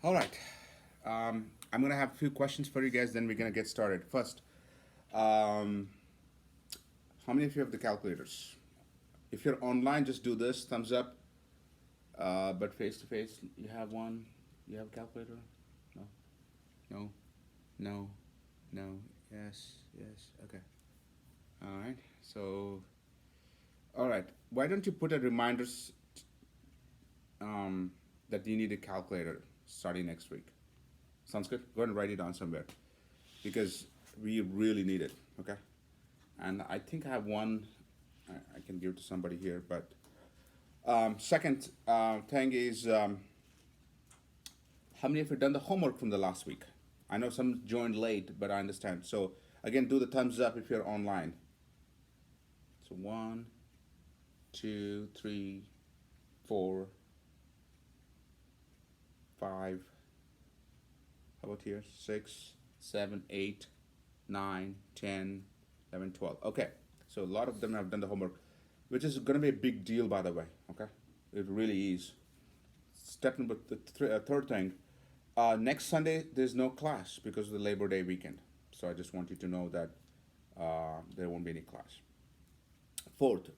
All right. I'm going to have a few questions for you guys, then we're going to get started. First, um, how many of you have the calculators? If you're online, just do this thumbs up. But face to face, you have one? You have a calculator? No? No? No? No? Yes? Yes? Okay. All right. So, all right. Why don't you put a reminders um, that you need a calculator starting next week? Sounds good? Go ahead and write it down somewhere because we really need it. Okay. And I think I have one I can give to somebody here. But second thing is, how many of you done the homework from the last week? I know some joined late, but I understand. So again, do the thumbs up if you're online. So one, two, three, four, five. How about here? Six, seven, eight, 9, 10, 11, 12. Okay, so a lot of them have done the homework, which is going to be a big deal, by the way. Okay, it really is. Step number third thing, next Sunday there's no class because of the Labor Day weekend. So I just want you to know that there won't be any class. Fourth,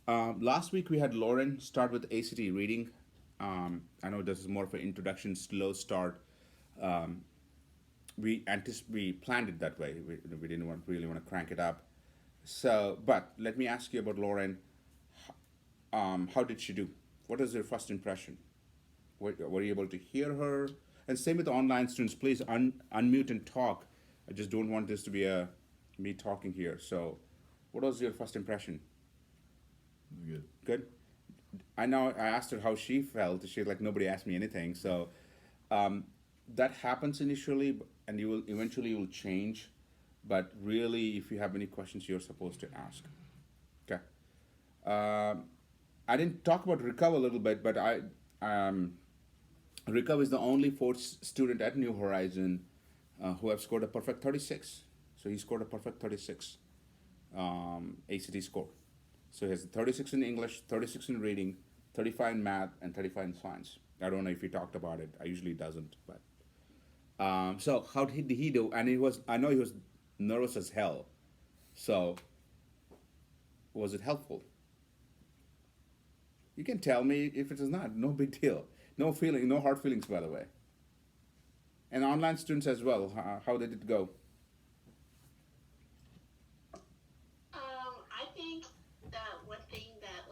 last week we had Lauren start with ACT reading. I know this is more of an introduction, slow start. Um, we planned it that way. We didn't really want to crank it up. So, but let me ask you about Lauren. How did she do? What is your first impression? Were you able to hear her? And same with the online students. Please unmute and talk. I just don't want this to be a me talking here. So, what was your first impression? Good. Good. I know I asked her how she felt. She's like nobody asked me anything. So um, that happens initially, and you will eventually you will change. But really, if you have any questions, you're supposed to ask. Okay. Um, I didn't talk about Recover a little bit, but um, Recover is the only fourth student at New Horizon who have scored a perfect 36. So he scored a perfect 36 ACT score. So he has 36 in English, 36 in reading, 35 in math, and 35 in science. I don't know if he talked about it. I usually doesn't, but so how did he do? And he was, I know he was nervous as hell. So was it helpful? You can tell me if it is not. No big deal. No feeling, no hard feelings, by the way. And online students as well. How did it go? I think that one thing that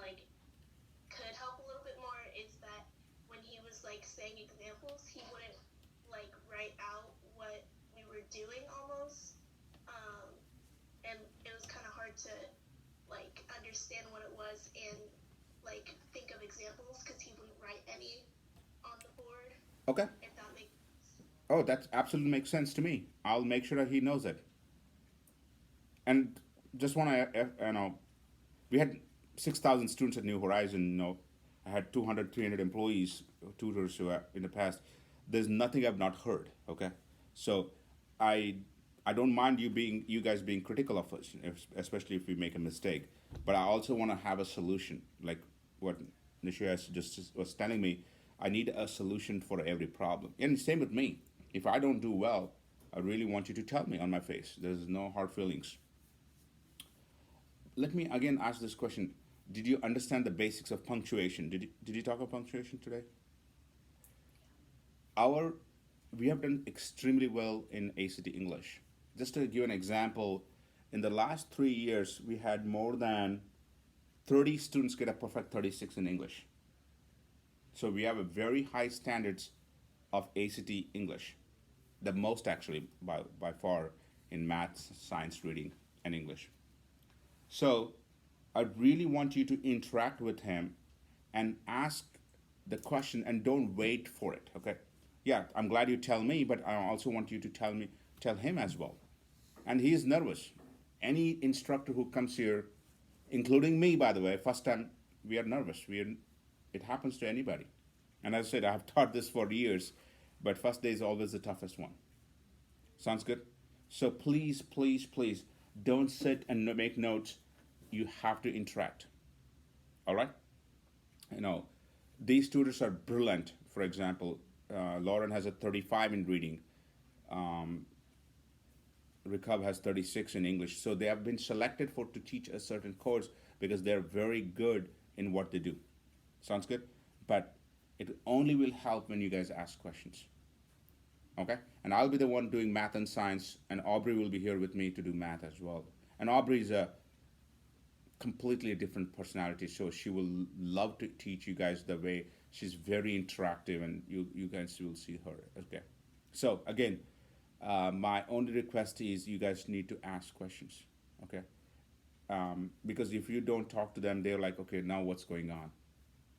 could help a little bit more is that when he was saying examples, he wouldn't write out what we were doing almost, um, and it was kind of hard to understand what it was and think of examples because he wouldn't write any on the board. Okay. If that makes sense. Oh, that absolutely makes sense to me. I'll make sure that he knows it. And just want to, we had 6,000 students at New Horizon. I had 200, 300 employees, tutors who are in the past. There's nothing I've not heard. Okay, so I I don't mind you guys being critical of us, especially if we make a mistake. But I also want to have a solution, like what Nishia just was telling me. I need a solution for every problem, and same with me. If I don't do well, I really want you to tell me on my face. There's no hard feelings. Let me again ask this question. Did you understand the basics of punctuation? Did you talk about punctuation today? Our We have done extremely well in ACT English. Just to give an example, in the last 3 years, we had more than 30 students get a perfect 36 in English. So we have a very high standards of ACT English, the most actually by far in maths, science, reading, and English. So I really want you to interact with him and ask the question and don't wait for it. Okay. Yeah, I'm glad you tell me, but I also want you to tell him as well. And he is nervous. Any instructor who comes here, including me, by the way, first time we are nervous. It happens to anybody. And as I said, I have taught this for years, but first day is always the toughest one. Sounds good? So please, please, please don't sit and make notes. You have to interact. All right? You know, these tutors are brilliant. For example, Lauren has a 35 in reading. Rikab has 36 in English. So they have been selected for to teach a certain course because they're very good in what they do. Sounds good? But it only will help when you guys ask questions. Okay? And I'll be the one doing math and science, and Aubrey will be here with me to do math as well. And Aubrey's a completely different personality, so she will love to teach you guys the way she's very interactive, and you guys will see her. Okay? So again, my only request is you guys need to ask questions, okay? Because if you don't talk to them, they're like, okay, now what's going on?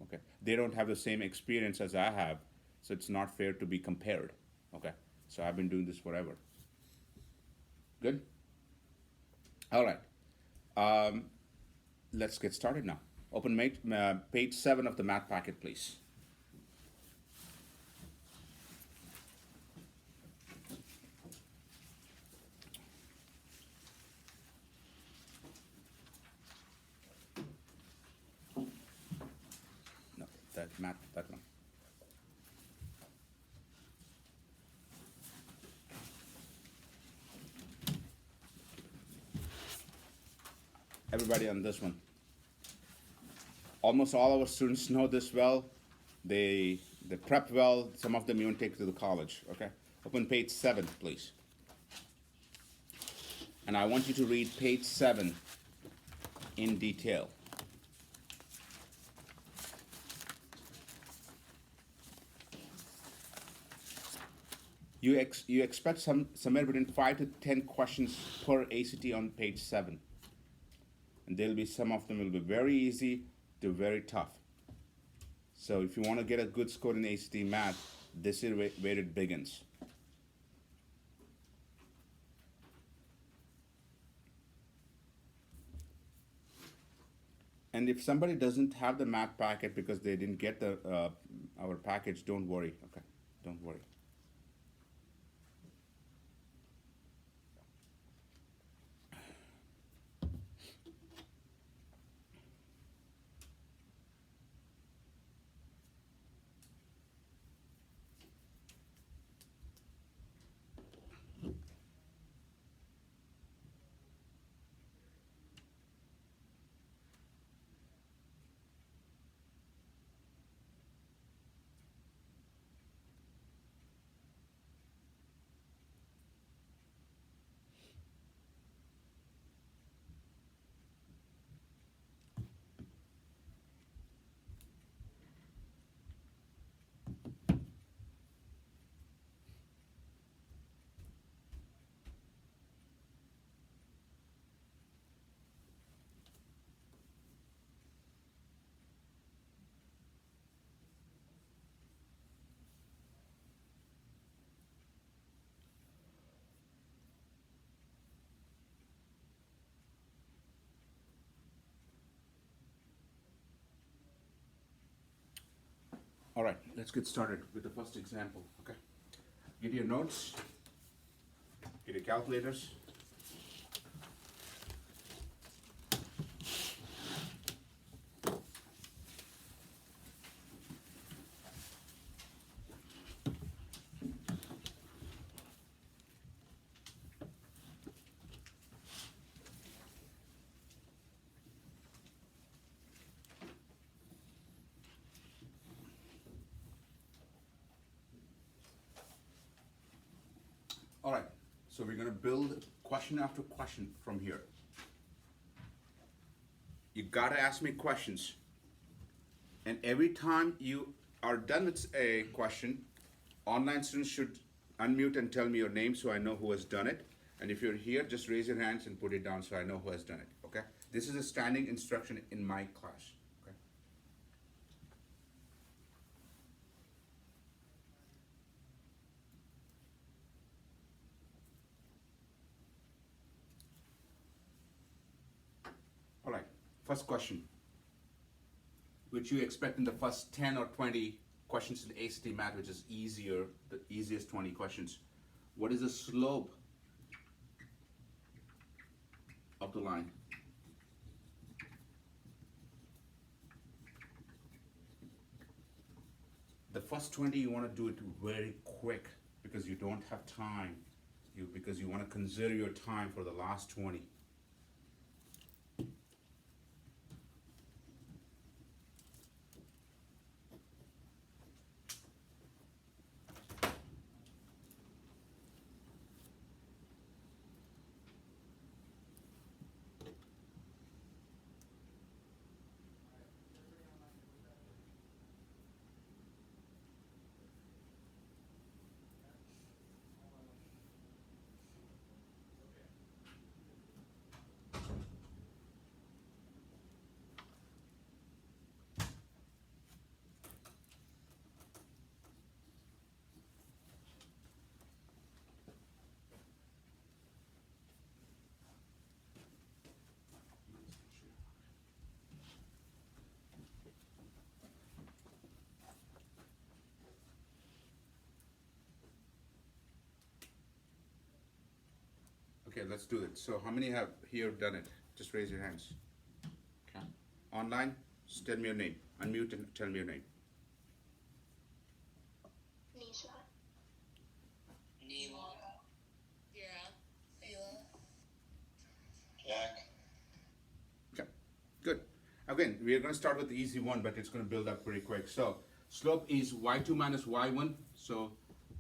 Okay, they don't have the same experience as I have, so it's not fair to be compared, okay? So I've been doing this forever. Good? All right, let's get started now. Open page 7 of the math packet, please. That one. Everybody on this one. Almost all our students know this well. They prep well. Some of them even take it to the college. Okay. Open page 7, please. And I want you to read page 7 in detail. You expect somewhere between 5 to 10 questions per ACT on page 7. And there'll be some of them will be very easy to very tough. So if you want to get a good score in ACT math, this is where it begins. And if somebody doesn't have the math packet because they didn't get the our package, don't worry. Okay, don't worry. All right, let's get started with the first example, okay? Get your notes, get your calculators. All right, so we're gonna build question after question from here. You gotta ask me questions. And every time you are done with a question, online students should unmute and tell me your name so I know who has done it. And if you're here, just raise your hands and put it down so I know who has done it, okay? This is a standing instruction in my class, okay? All right, first question, which you expect in the first 10 or 20 questions in ACT Math, which is easier, the easiest 20 questions. What is the slope of the line? The first last 20, you want to do it very quick because you don't have time. Because you want to conserve your time for the last 20. Okay, let's do it. So how many have here done it? Just raise your hands. Okay. Online, just tell me your name. Unmute and tell me your name. Nisha. Neela. Kira. Ayla. Jack. Okay, good. Again, we are going to start with the easy one, but it's going to build up pretty quick. So slope is y2 minus y1. So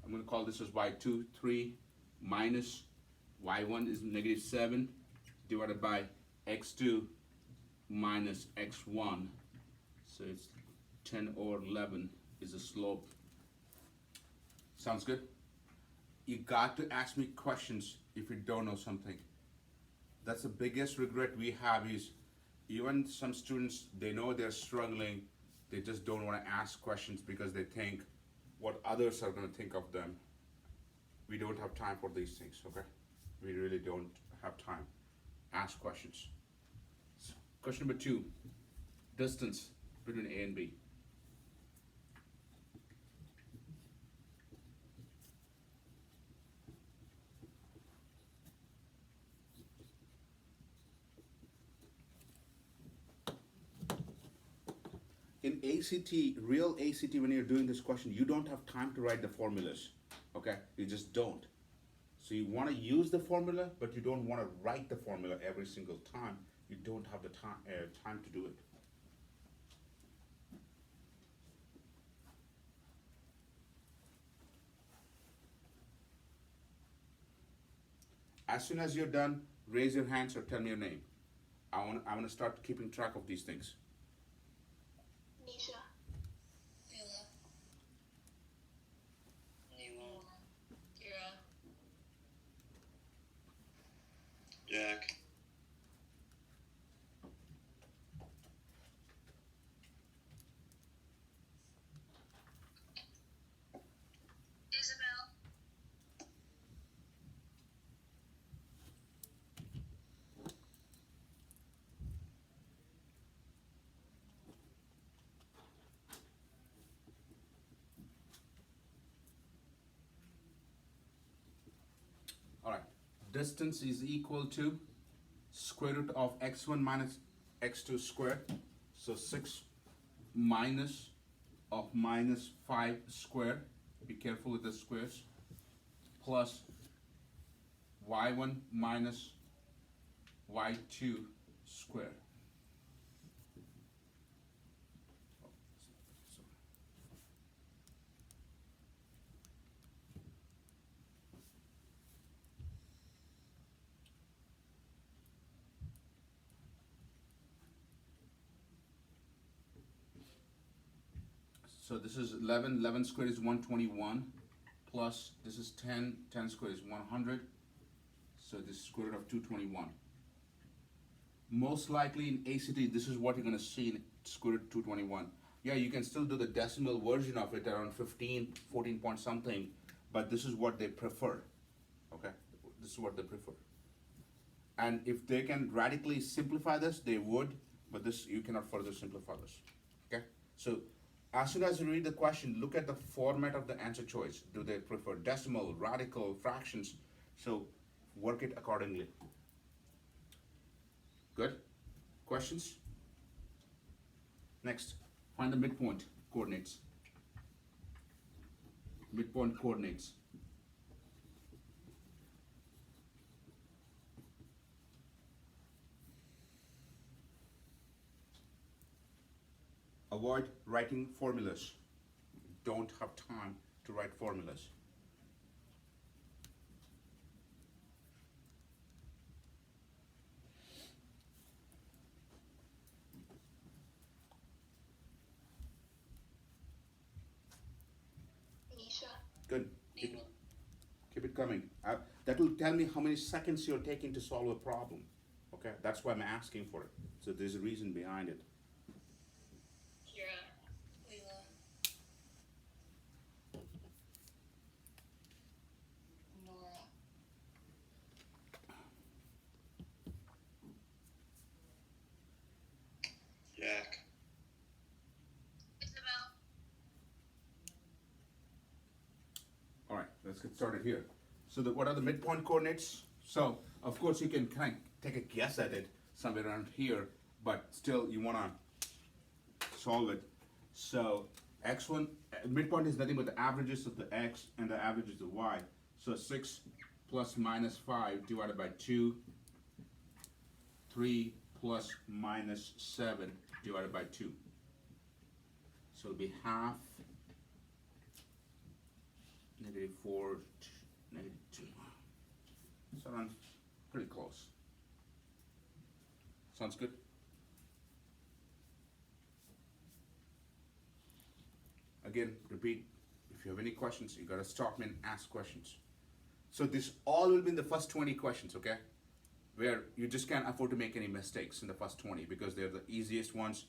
I'm going to call this as y2, 3 minus y1 is negative 7 divided by x2 minus x1. So it's 10 over 11 is the slope. Sounds good? You got to ask me questions if you don't know something. That's the biggest regret we have is even some students, they know they're struggling, they just don't want to ask questions because they think what others are going to think of them. We don't have time for these things, okay? We really don't have time. Ask questions. So, question number 2, distance between A and B. In ACT, real ACT, when you're doing this question, you don't have time to write the formulas, okay? You just don't. So you want to use the formula, but you don't want to write the formula every single time. You don't have the time to do it. As soon as you're done, raise your hands or tell me your name. I want to start keeping track of these things. Nisha. Ayla. Neela. Kira. Jack. Isabel. All right, distance is equal to square root of x1 minus x2 squared. So 6 minus of minus 5 squared. Be careful with the squares. Plus y1 minus y2 squared. So this is 11, 11 squared is 121, plus this is 10, 10 squared is 100, so this is square root of 221. Most likely in ACT, this is what you're going to see in square root 221. Yeah, you can still do the decimal version of it around 15, 14 point something, but this is what they prefer, okay? This is what they prefer. And if they can radically simplify this, they would, but this, you cannot further simplify this, okay? So as soon as you read the question, look at the format of the answer choice. Do they prefer decimal, radical, fractions? So work it accordingly. Good? Questions? Next, find the midpoint coordinates. midpoint coordinates. Avoid writing formulas. Don't have time to write formulas. Nisha. Good. Keep Neela. it, keep it coming. That will tell me how many seconds you're taking to solve a problem. Okay, that's why I'm asking for it. So there's a reason behind it. Kira. Leela. Nora. Jack. Isabel. All right, let's get started here. So what are the midpoint coordinates? So of course you can kind of take a guess at it somewhere around here, but still you want to solve it. So x1 midpoint is nothing but the averages of the x and the averages of y. So 6 plus minus 5 divided by 2, 3 plus minus 7 divided by 2. So it'll be half, -4, -2. So around pretty close. Sounds good? Again, repeat, if you have any questions, you gotta stop me and ask questions. So this all will be in the first 20 questions, okay? Where you just can't afford to make any mistakes in the first 20 because they're the easiest ones.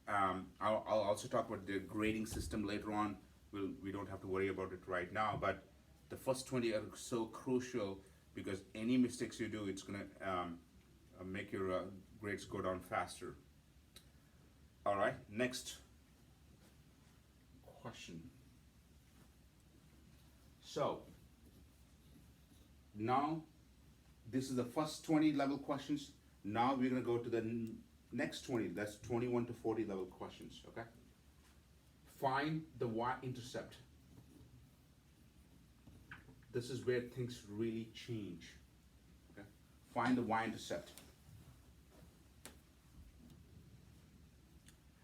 I'll also talk about the grading system later on. We don't have to worry about it right now, but the first 20 are so crucial because any mistakes you do, it's gonna make your grades go down faster. All right, next question. So now this is the first 20 level questions. Now we're gonna go to the next 20. That's 21 to 40 level questions. Okay. Find the y-intercept. This is where things really change. Okay. Find the y-intercept.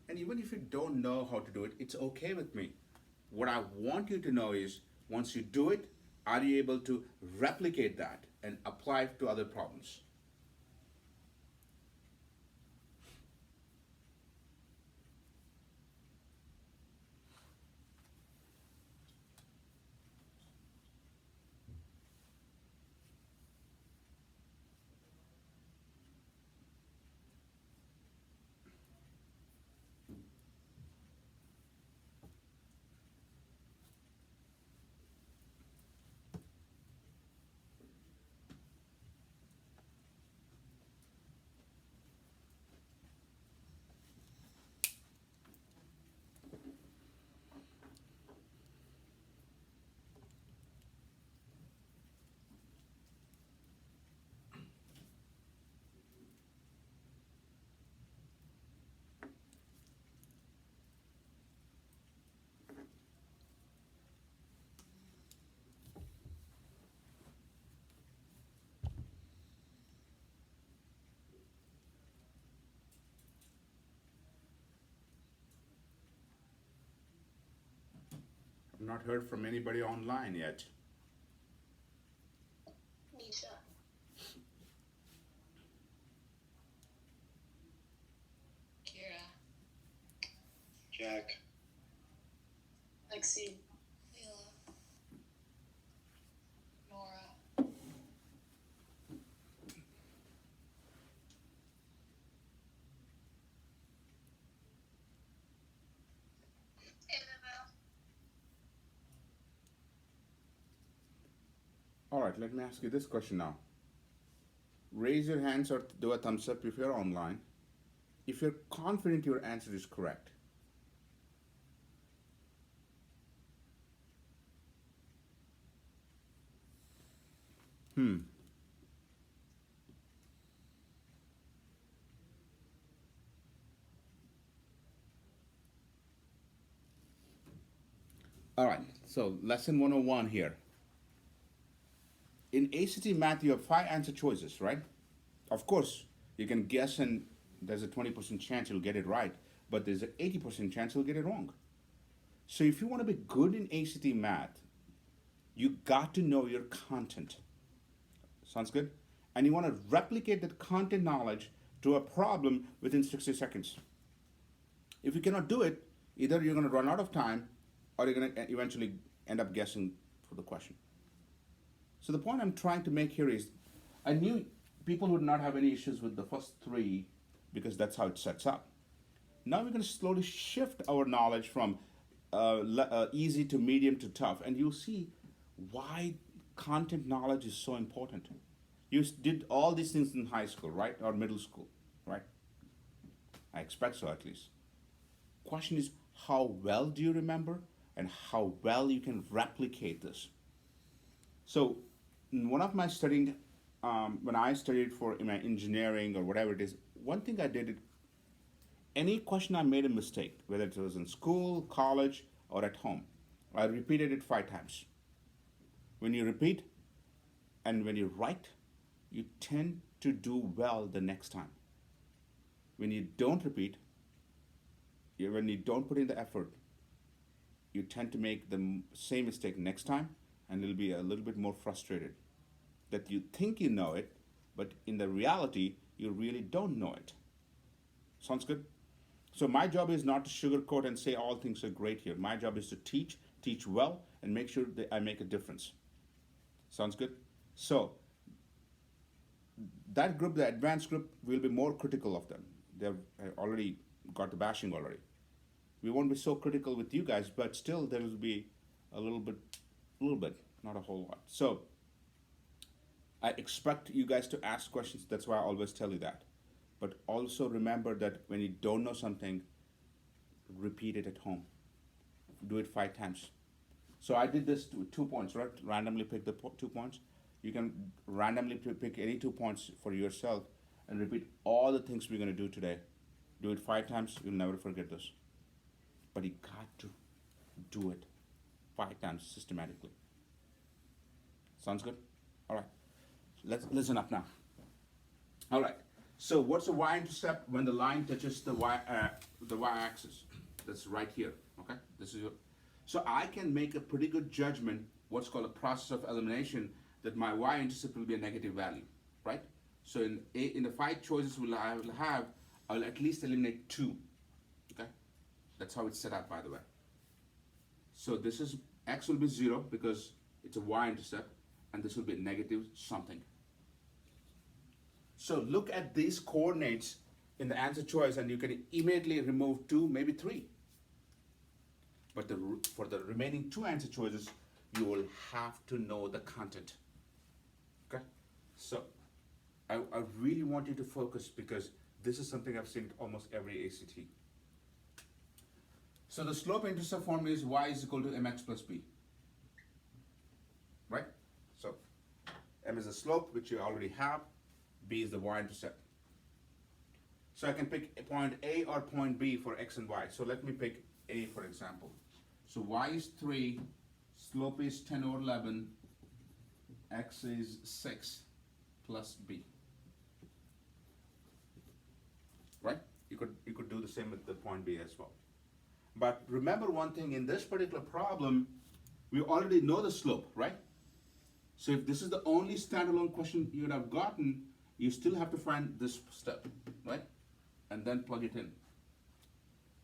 And even if you don't know how to do it, it's okay with me. What I want you to know is, once you do it, are you able to replicate that and apply it to other problems? I've not heard from anybody online yet. Nisha. Kira. Jack. Lexi. Leela. Nora. Isabel. All right, let me ask you this question now. Raise your hands or do a thumbs up if you're online. If you're confident your answer is correct. All right, so lesson 101 here. In ACT math, you have 5 answer choices, right? Of course, you can guess and there's a 20% chance you'll get it right, but there's an 80% chance you'll get it wrong. So if you want to be good in ACT math, you got to know your content. Sounds good? And you want to replicate that content knowledge to a problem within 60 seconds. If you cannot do it, either you're going to run out of time or you're going to eventually end up guessing for the question. So the point I'm trying to make here is, I knew people would not have any issues with the first 3 because that's how it sets up. Now we're going to slowly shift our knowledge from easy to medium to tough, and you'll see why content knowledge is so important. You did all these things in high school, right? Or middle school, right? I expect so, at least. Question is, how well do you remember and how well you can replicate this? So in one of my studying, when I studied for my engineering or whatever it is, one thing I did, any question I made a mistake, whether it was in school, college, or at home, I repeated it 5 times. When you repeat and when you write, you tend to do well the next time. When you don't repeat, when you don't put in the effort, you tend to make the same mistake next time, and you'll be a little bit more frustrated that you think you know it, but in the reality, you really don't know it. Sounds good? So my job is not to sugarcoat and say all things are great here. My job is to teach well, and make sure that I make a difference. Sounds good? So that group, the advanced group, will be more critical of them. They've already got the bashing already. We won't be so critical with you guys, but still there will be a little bit, not a whole lot. So I expect you guys to ask questions. That's why I always tell you that. But also remember that when you don't know something, repeat it at home. Do it 5 times. So I did this with 2 points, right? Randomly pick the 2 points. You can randomly pick any 2 points for yourself and repeat all the things we're going to do today. Do it 5 times. You'll never forget this. But you got to do it 5 times systematically. Sounds good? All right. Let's listen up now. All right. So what's the y-intercept when the line touches the y-axis? That's right here. Okay. This is your. So I can make a pretty good judgment, what's called a process of elimination, that my y-intercept will be a negative value, right? So in the 5 choices I will have, I'll at least eliminate 2. Okay. That's how it's set up, by the way. So this is x will be 0 because it's a y-intercept, and this will be negative something. So look at these coordinates in the answer choice, and you can immediately remove 2, maybe 3. But for the remaining 2 answer choices, you will have to know the content. Okay? So I really want you to focus, because this is something I've seen almost every ACT. So the slope-intercept formula is y is equal to mx plus b. Right? So m is the slope, which you already have. B is the y-intercept. So I can pick a point A or point B for x and y. So let me pick A, for example. So y is 3, slope is 10 over 11, x is 6 plus b. Right? You could do the same with the point B as well. But remember one thing, in this particular problem, we already know the slope, right? So if this is the only standalone question you would have gotten, you still have to find this step, right? And then plug it in.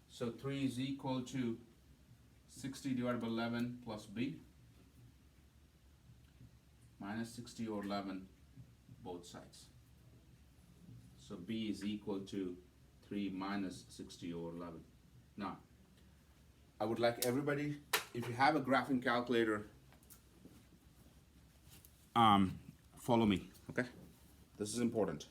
So 3 is equal to 60 divided by 11 plus b, minus 60 over 11, both sides. So b is equal to 3 minus 60 over 11. Now, I would like everybody, if you have a graphing calculator, follow me, okay? This is important.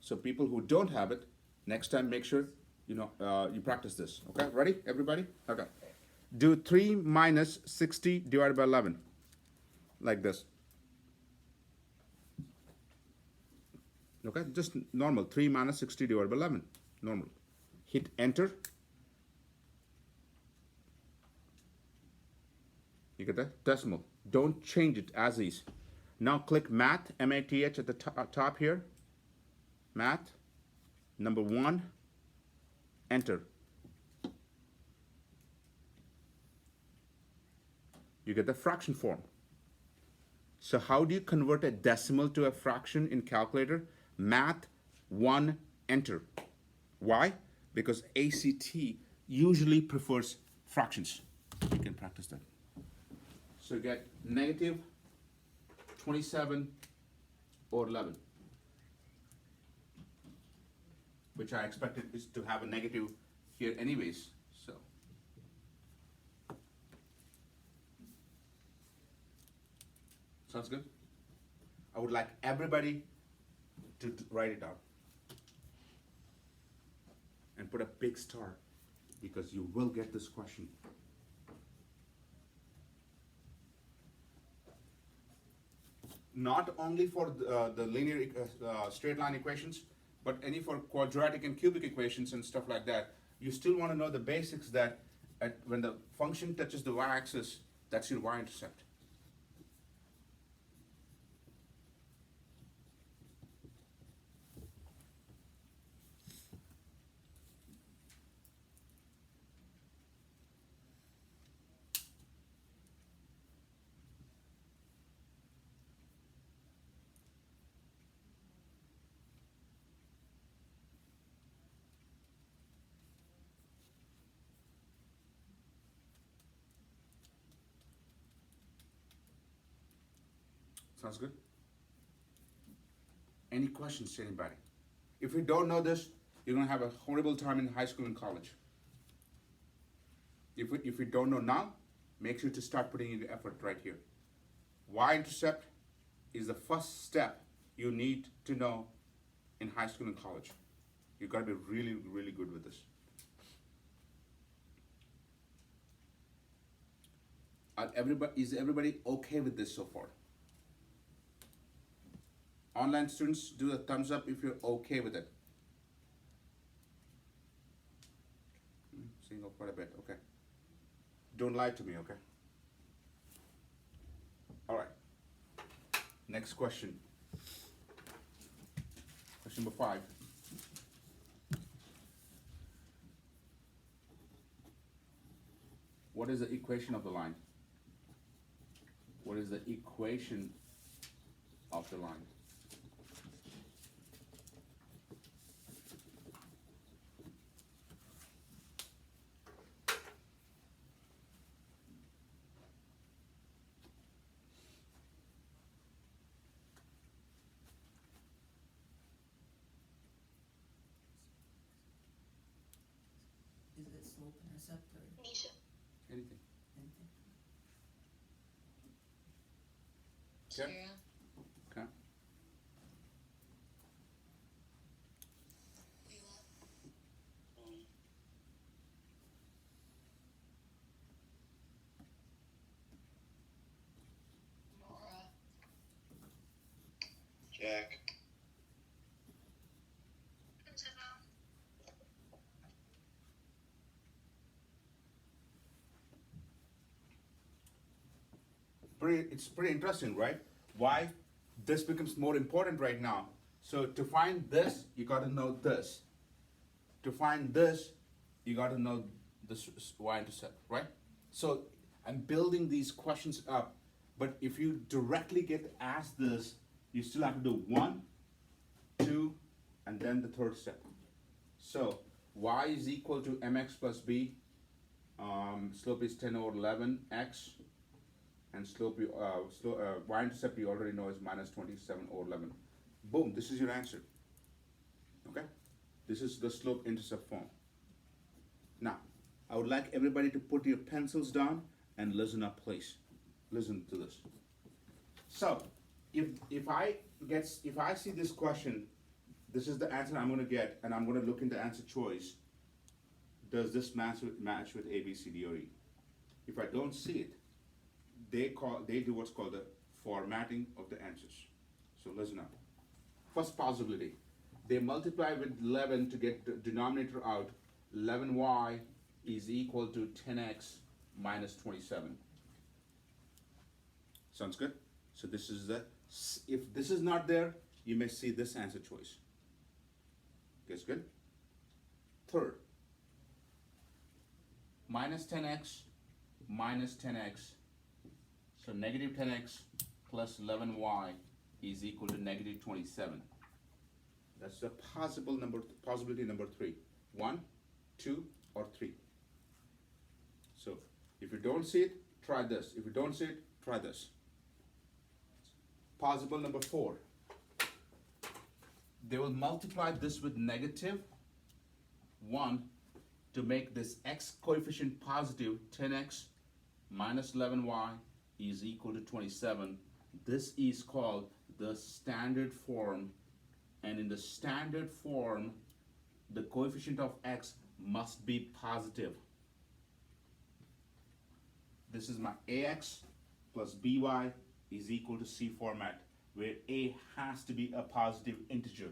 So people who don't have it, next time make sure you practice this, okay? Ready, everybody? Okay. Do 3 minus 60 divided by 11, like this. Okay, just normal, 3 minus 60 divided by 11, normal. Hit enter. You get that? Decimal. Don't change it as is. Now click math, M-A-T-H at the top here. Math, number 1, enter. You get the fraction form. So how do you convert a decimal to a fraction in calculator? Math 1, enter. Why? Because ACT usually prefers fractions. You can practice that. So you get negative 27 or 11, which I expected is to have a negative here anyways. So sounds good? I would like everybody to write it down and put a big star because you will get this question. Not only for the linear straight line equations, but any for quadratic and cubic equations and stuff like that. You still want to know the basics that when the function touches the y-axis, that's your y-intercept. Sounds good? Any questions to anybody? If you don't know this, you're gonna have a horrible time in high school and college. If you don't know now, make sure to start putting in the effort right here. Y-intercept is the first step you need to know in high school and college. You gotta be really, really good with this. Is everybody okay with this so far? Online students, do a thumbs up if you're okay with it. Seeing quite a bit, okay. Don't lie to me, okay? All right. Next question. Question number 5. What is the equation of the line? What is the equation of the line? Is it slope intercept or Nisha. Anything. anything? Okay. Kira. Okay. Leela. Nora. Jack. It's pretty interesting, right? Why this becomes more important right now. So to find this, you got to know this. To find this, you got to know this y-intercept, right? So I'm building these questions up, but if you directly get asked this, you still have to do 1, 2, and then the third step. So y is equal to mx plus b. Slope is 10 over 11x. And slope, y-intercept you already know is minus 27 over 11. Boom, this is your answer. Okay? This is the slope-intercept form. Now, I would like everybody to put your pencils down and listen up, please. Listen to this. So, if I see this question, this is the answer I'm going to get, and I'm going to look into answer choice. Does this match with A, B, C, D, or E? If I don't see it, they do what's called the formatting of the answers. So listen up. First possibility, they multiply with 11 to get the denominator out. 11y is equal to 10x minus 27. Sounds good? So this is the, if this is not there, you may see this answer choice. Guess good? Third, minus 10x minus 10x. So negative 10x plus 11y is equal to negative 27. That's the possibility number 3. 1, 2, or 3. So if you don't see it, try this. If you don't see it, try this. Possible number 4. They will multiply this with negative 1 to make this x coefficient positive. 10x minus 11y is equal to 27. This is called the standard form, and in the standard form the coefficient of x must be positive. This is my ax plus by is equal to C format, where a has to be a positive integer.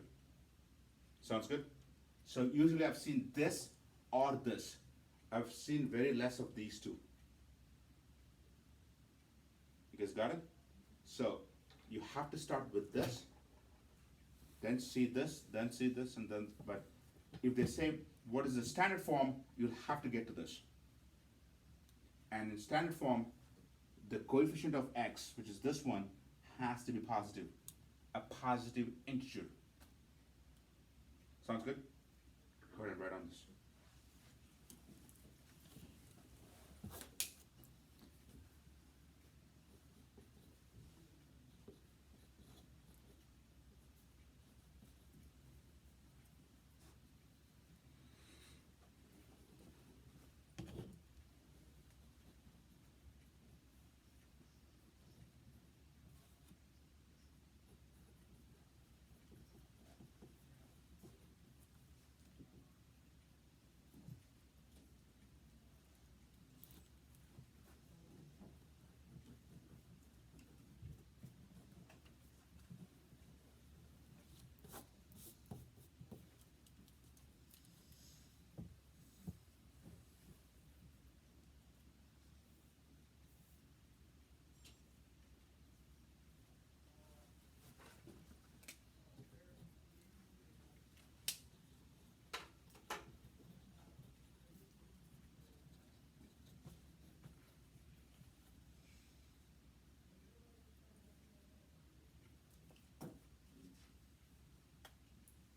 Sounds good? So usually I've seen this or this. I've seen very less of these two. You guys got it? So you have to start with this, then see this, then see this, and then, but if they say what is the standard form, you'll have to get to this. And in standard form, the coefficient of x, which is this one, has to be positive, a positive integer. Sounds good? Go ahead and write on this.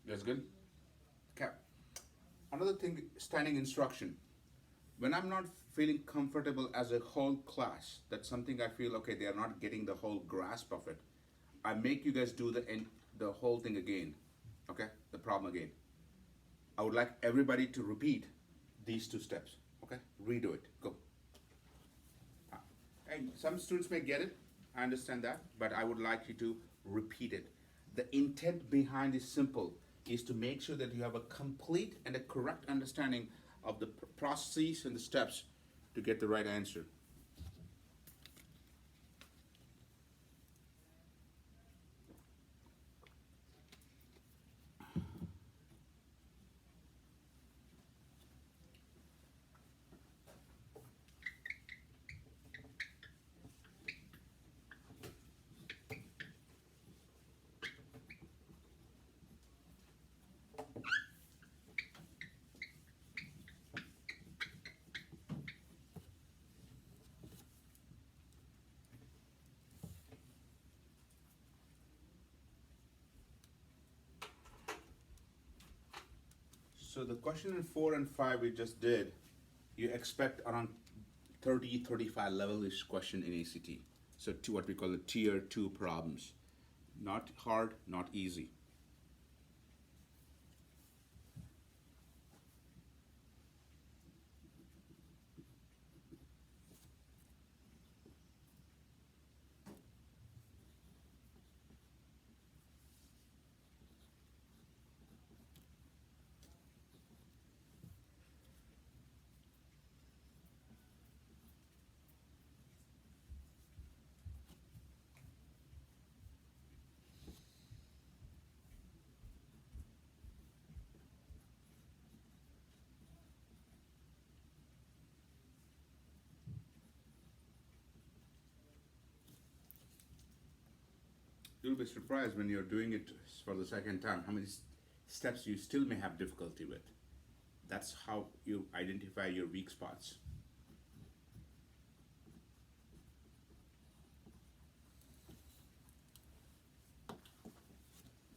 That's good? Okay. Another thing, standing instruction. When I'm not feeling comfortable as a whole class, that's something I feel, okay, they are not getting the whole grasp of it. I make you guys do the whole thing again, okay? The problem again. I would like everybody to repeat these 2 steps, okay? Redo it, go. And some students may get it, I understand that, but I would like you to repeat it. The intent behind is simple, is to make sure that you have a complete and a correct understanding of the processes and the steps to get the right answer. So the question in 4 and 5 we just did, you expect around 30, 35 level-ish question in ACT. So what we call the tier 2 problems. Not hard, not easy. you'll be surprised when you're doing it for the second time how many steps you still may have difficulty with. That's how you identify your weak spots.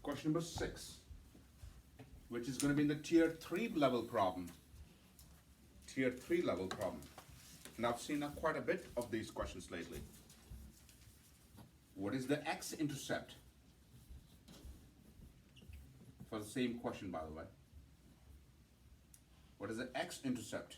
Question number 6, which is going to be in the tier 3 level problem. Tier 3 level problem. And I've seen quite a bit of these questions lately. What is the x-intercept? For the same question, by the way. What is the x-intercept?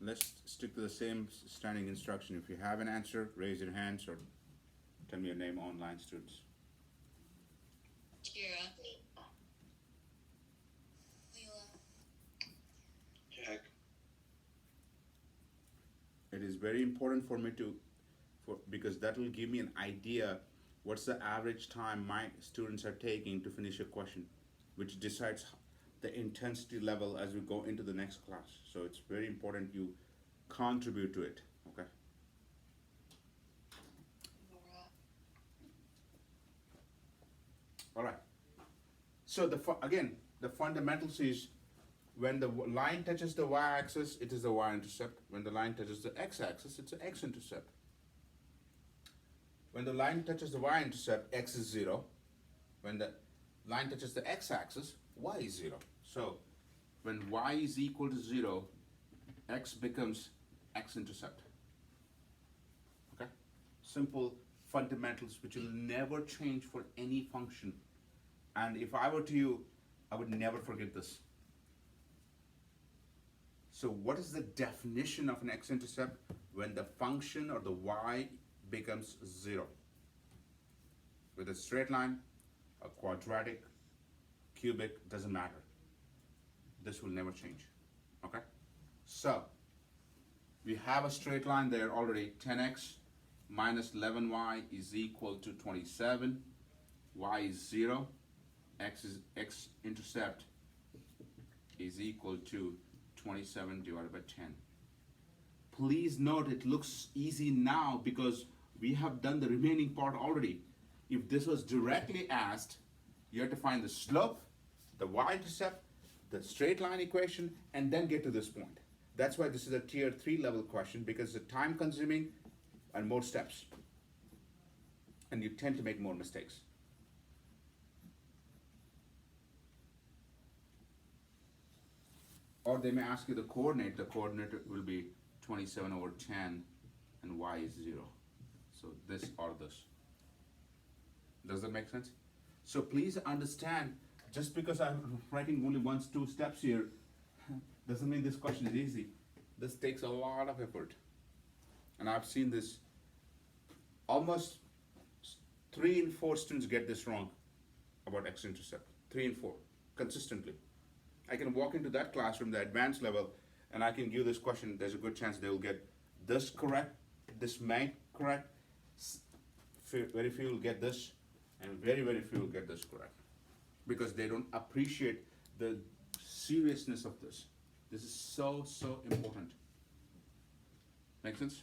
Let's stick to the same standing instruction. If you have an answer, raise your hands or tell me your name online, students. Kira. Me. Leela. Jack. It is very important for me because that will give me an idea what's the average time my students are taking to finish a question, which decides the intensity level as we go into the next class. So it's very important you contribute to it, okay? Nora. All right. So again, the fundamentals is when the line touches the y-axis, it is the y-intercept. When the line touches the x-axis, it's an x-intercept. When the line touches the y-intercept, x is 0. When the line touches the x-axis, y is 0. So when y is equal to 0, x becomes x-intercept. Okay? Simple fundamentals which will never change for any function. And if I were to you, I would never forget this. So what is the definition of an x-intercept? When the function or the y becomes 0. With a straight line, a quadratic, cubic, doesn't matter. This will never change, okay? So, we have a straight line there already. 10x minus 11y is equal to 27. Y is 0. X-intercept is equal to 27 divided by 10. Please note it looks easy now because we have done the remaining part already. If this was directly asked, you have to find the slope, the y-intercept, the straight line equation, and then get to this point. That's why this is a tier 3 level question, because it's time consuming and more steps. And you tend to make more mistakes. Or they may ask you the coordinate. The coordinate will be 27 over 10 and y is 0. So this or this. Does that make sense? So please understand, just because I'm writing only 1-2 steps here, doesn't mean this question is easy. This takes a lot of effort. And I've seen this, almost 3 in 4 students get this wrong about x-intercept. 3 in 4, consistently. I can walk into that classroom, the advanced level, and I can give this question, there's a good chance they will get this correct, this may correct, very few will get this, and very, very few will get this correct. Because they don't appreciate the seriousness of this. This is so, so important. Make sense?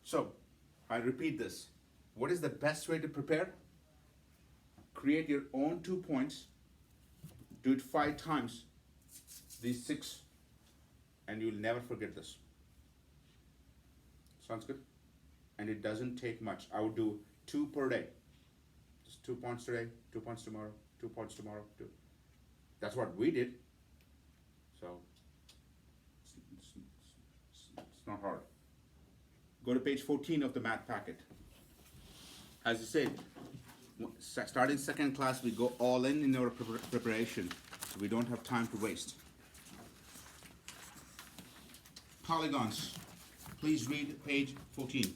So, I repeat this. What is the best way to prepare? Create your own 2 points, do it 5 times, these 6, and you'll never forget this. Sounds good? And it doesn't take much. I would do 2 per day. Just 2 points today, 2 points tomorrow, 2 points tomorrow, 2. That's what we did. So, it's not hard. Go to page 14 of the math packet. As I said, starting second class, we go all in our preparation. So we don't have time to waste. Polygons. Please read page 14.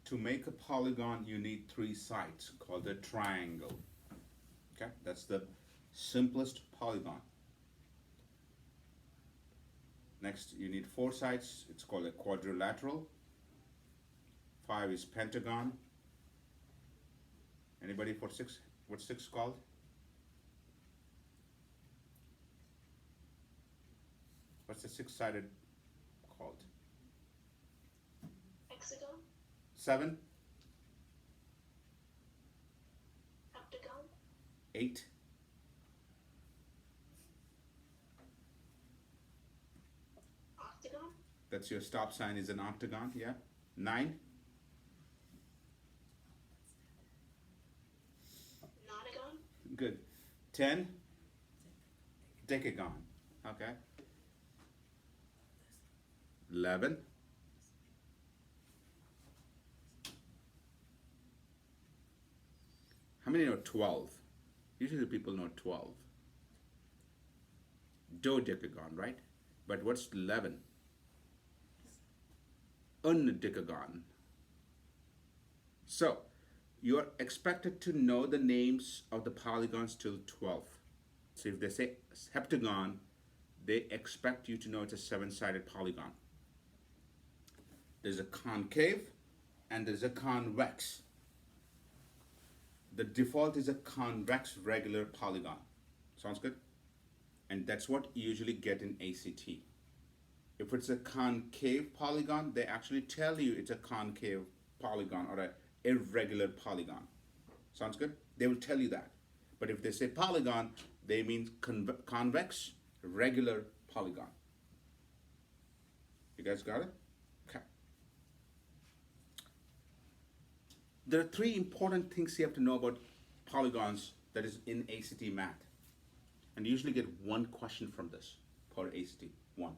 To make a polygon, you need 3 sides called a triangle. Okay, that's the simplest polygon. Next, you need 4 sides. It's called a quadrilateral. 5 is pentagon. Anybody for 6? What's 6 called? What's the 6-sided called? Hexagon, 7, heptagon, 8, octagon, that's your stop sign is an octagon, yeah. 9, nonagon, good. 10, decagon, okay. 11, how many know 12? Usually people know 12. Dodecagon, right? But what's 11? Undecagon. So, you're expected to know the names of the polygons till 12. So if they say heptagon, they expect you to know it's a 7-sided polygon. There's a concave and there's a convex. The default is a convex regular polygon. Sounds good? And that's what you usually get in ACT. If it's a concave polygon, they actually tell you it's a concave polygon or a irregular polygon. Sounds good? They will tell you that. But if they say polygon, they mean convex regular polygon. You guys got it? Okay. There are 3 important things you have to know about polygons that is in ACT math. And you usually get 1 question from this per ACT. 1.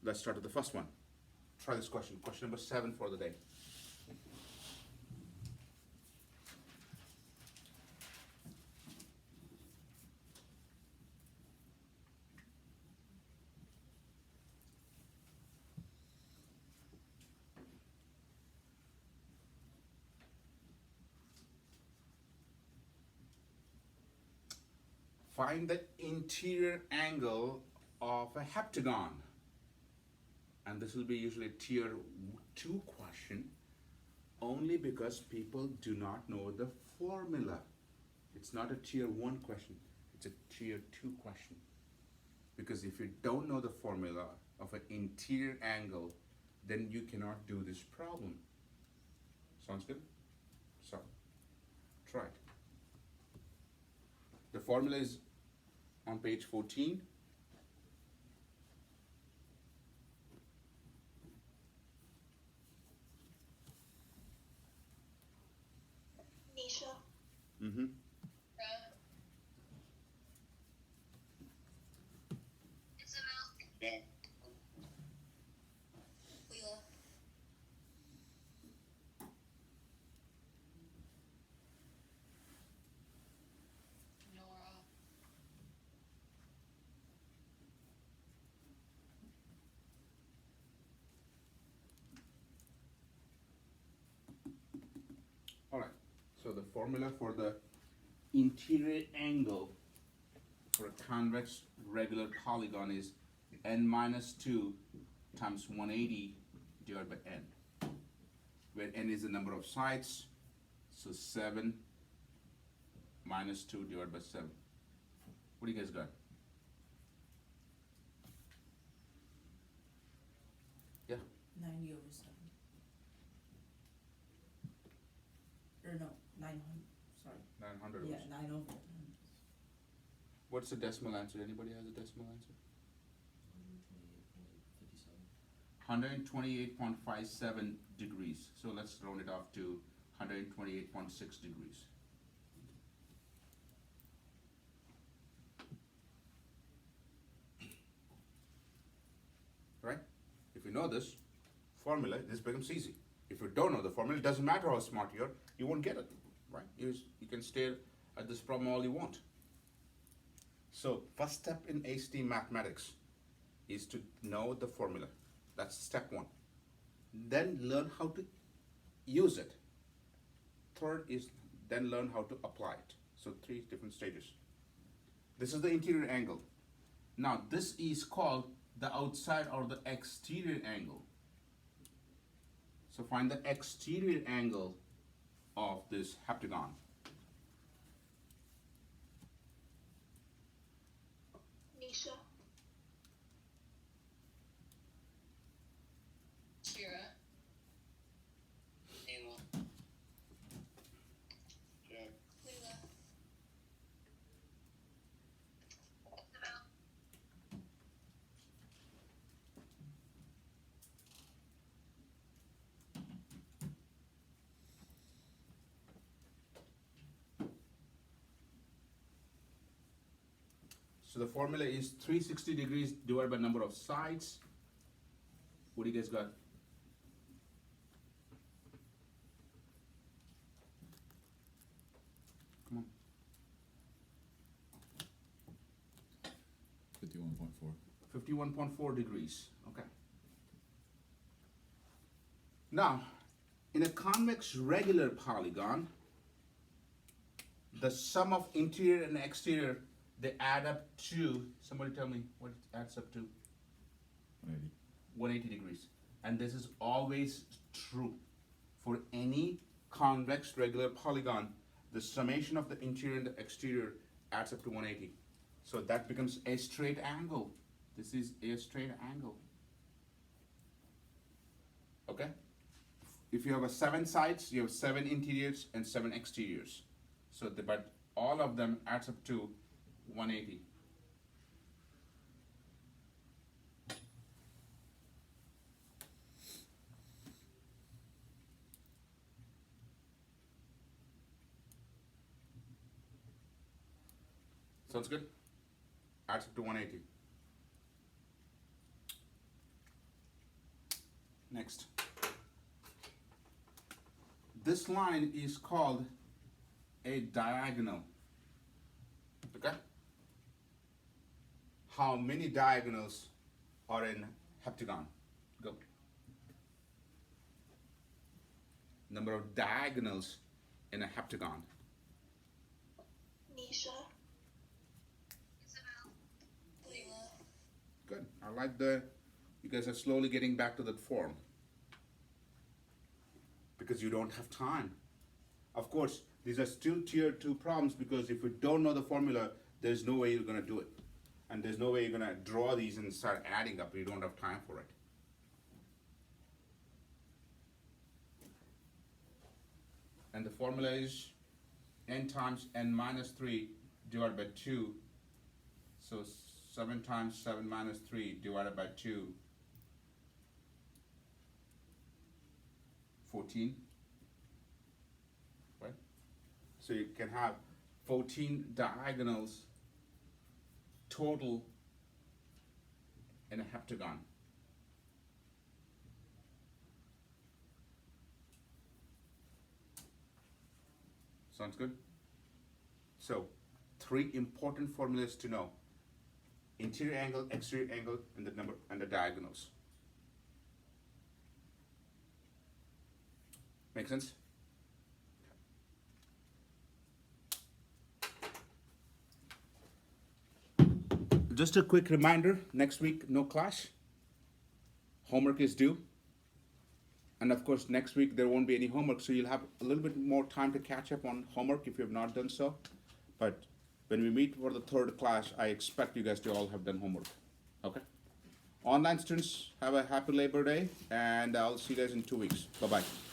Let's start with the first one. Try this question. Question number 7 for the day. Find the interior angle of a heptagon. And this will be usually a tier 2 question, only because people do not know the formula. It's not a tier 1 question, it's a tier 2 question. Because if you don't know the formula of an interior angle, then you cannot do this problem. Sounds good? So, try it. The formula is on page 14. Nisha, Mm-hmm. Kira, Isabel, Jack, Leela, Nora, All right. So the formula for the interior angle for a convex regular polygon is n minus 2 times 180 divided by n, where n is the number of sides, so 7 minus 2 divided by 7. What do you guys got? Yeah, 90 over 7. Or no, 900, sorry. 900. Yeah, 9 over. What's the decimal answer? Anybody has a decimal answer? 128.57 degrees. So let's round it off to 128.6 degrees. Right? If you know this formula, this becomes easy. If you don't know the formula, it doesn't matter how smart you are, you won't get it. Right? You can stare at this problem all you want. So first step in HT mathematics is to know the formula. That's step 1. Then learn how to use it. Third is then learn how to apply it. So 3 different stages. This is the interior angle. Now this is called the outside or the exterior angle. So find the exterior angle of this heptagon. Nisha, Kira, Ayla, Jack, Leela, Isabel, So the formula is 360 degrees divided by number of sides. What do you guys got? Come on. 51.4. 51.4 degrees. Okay. Now, in a convex regular polygon, the sum of interior and exterior, they add up to, somebody tell me what it adds up to? 180. 180 degrees. And this is always true. For any convex regular polygon, the summation of the interior and the exterior adds up to 180. So that becomes a straight angle. This is a straight angle. Okay? If you have 7 sides, you have 7 interiors and 7 exteriors. So, but all of them adds up to 180. Sounds good? Adds up to 180. Next. This line is called a diagonal. Okay? How many diagonals are in heptagon? Go. Number of diagonals in a heptagon. Nisha, Isabel, Leela, Good. I like you guys are slowly getting back to that form. Because you don't have time. Of course, these are still tier 2 problems because if you don't know the formula, there's no way you're going to do it. And there's no way you're gonna draw these and start adding up. You don't have time for it. And the formula is n times n minus 3 divided by 2. So 7 times 7 minus 3 divided by 2. 14. Right? So you can have 14 diagonals total in a heptagon. Sounds good? So, 3 important formulas to know: interior angle, exterior angle, and the number and the diagonals. Make sense? Just a quick reminder, next week, no class. Homework is due. And of course, next week there won't be any homework, so you'll have a little bit more time to catch up on homework if you have not done so. But when we meet for the 3rd class, I expect you guys to all have done homework. Okay? Online students, have a happy Labor Day, and I'll see you guys in 2 weeks. Bye-bye.